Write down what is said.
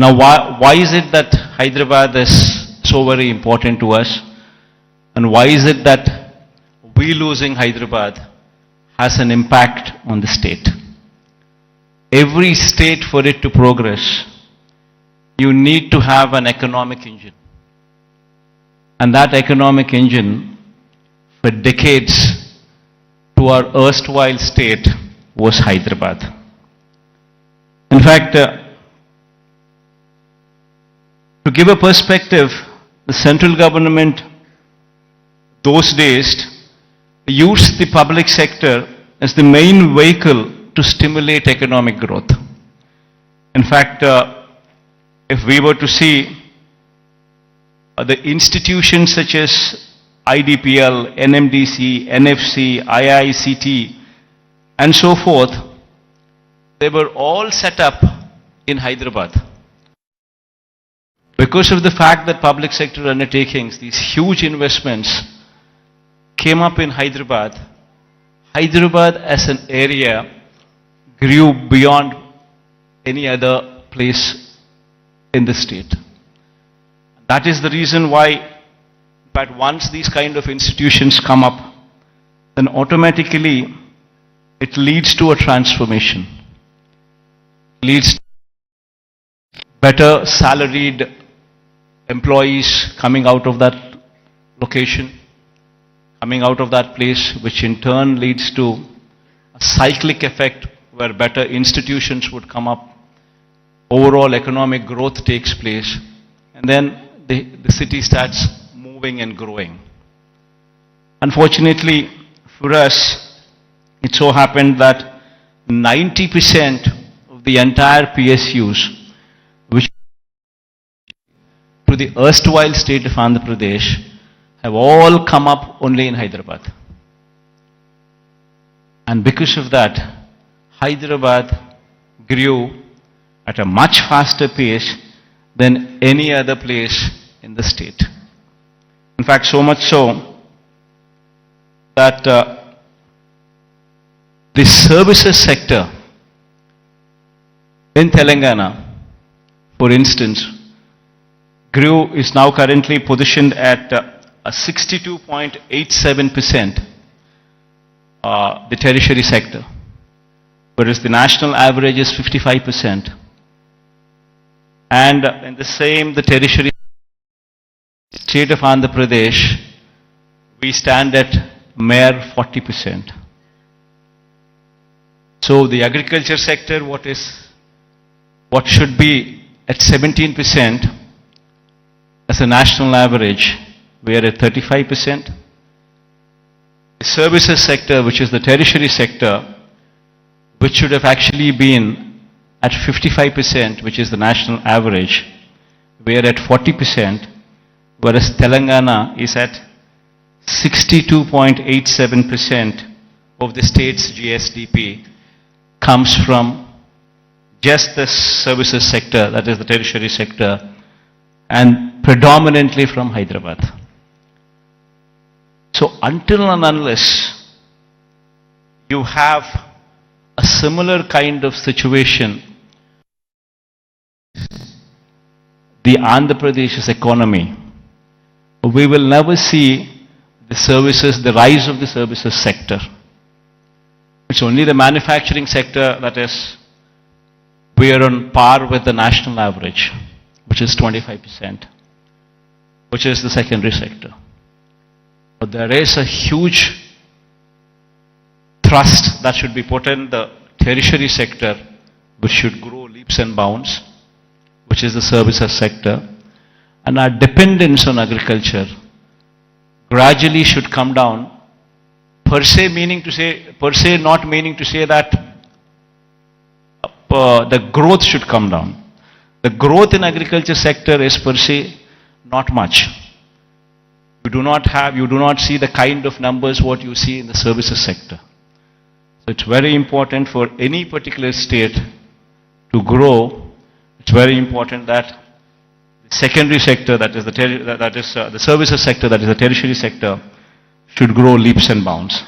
Now, why is it that Hyderabad is so very important to us? And why is it that we losing Hyderabad has an impact on the state? Every state, for it to progress, you need to have an economic engine. And that economic engine, for decades, to our erstwhile state, was Hyderabad. In fact, to give a perspective, the central government those days used the public sector as the main vehicle to stimulate economic growth. In fact, if we were to see the institutions such as IDPL, NMDC, NFC, IICT, and so forth, they were all set up in Hyderabad. Because of the fact that public sector undertakings, these huge investments, came up in Hyderabad, Hyderabad as an area grew beyond any other place in the state. That is the reason why, but once these kind of institutions come up, then automatically it leads to a transformation. Leads to better salaried employees coming out of that location, coming out of that place, which in turn leads to a cyclic effect where better institutions would come up, overall economic growth takes place, and then the city starts moving and growing. Unfortunately for us, it so happened that 90% of the entire PSUs, which to the erstwhile state of Andhra Pradesh, have all come up only in Hyderabad. And because of that, Hyderabad grew at a much faster pace than any other place in the state. In fact, so much so that the services sector in Telangana, for instance, is now currently positioned at a 62.87%, the tertiary sector, whereas the national average is 55%. And in the tertiary state of Andhra Pradesh, we stand at mere 40%. So the agriculture sector, what should be at 17% as a national average, we are at 35%. The services sector, which is the tertiary sector, which should have actually been at 55%, which is the national average, we are at 40%, whereas Telangana is at 62.87% of the state's GSDP comes from just the services sector, that is the tertiary sector, and predominantly from Hyderabad. So until and unless you have a similar kind of situation, the Andhra Pradesh's economy, we will never see the rise of the services sector. It's only the manufacturing sector that is, we are on par with the national average, which is 25%, which is the secondary sector. But there is a huge thrust that should be put in the tertiary sector, which should grow leaps and bounds, which is the services sector. And our dependence on agriculture gradually should come down, per se not meaning to say that the growth should come down. The growth in agriculture sector is per se not much. You do not see the kind of numbers what you see in the services sector. So it's very important for any particular state to grow. It's very important that the secondary sector, the services sector, that is the tertiary sector, should grow leaps and bounds.